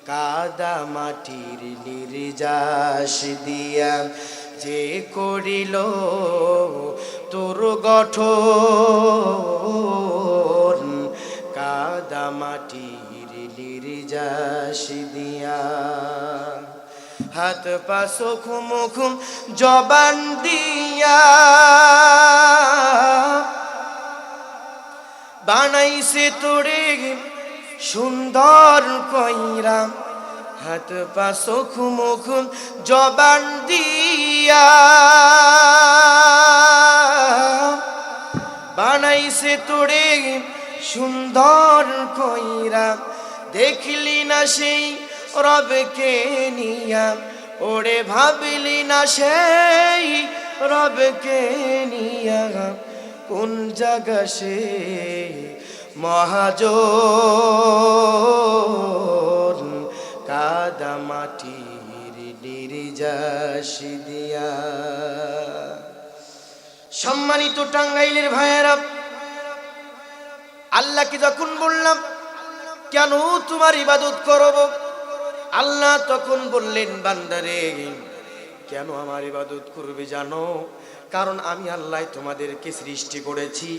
কাদা মাটির নির্যাস দিয়া যে করিল তোর গঠন, কাদা মাটির নির্যাস দিয়া। হাত পা চোখ মুখ জবান দিয়া বানাইছে তোরে সুন্দর কইরা। হাত পা চোখ মুখ জবান দিয়া বানাইছে তোরে সুন্দর কইরা। দেখলি না সেই রবকে নিয়া, ওরে ভাবলি না সেই রবকে নিয়া। কোন জায়গা সে মহাজন, কাদা মাটির নির্যাস দিয়া। সম্মানিত টাঙ্গাইলের ভাইয়েরা, আল্লাহকে যখন বললাম কেন তোমার ইবাদত করব, আল্লাহ তখন বললেন বান্দারে কেন আমার ইবাদত করবে জানো? কারণ আমি আল্লাহ তোমাদেরকে সৃষ্টি করেছি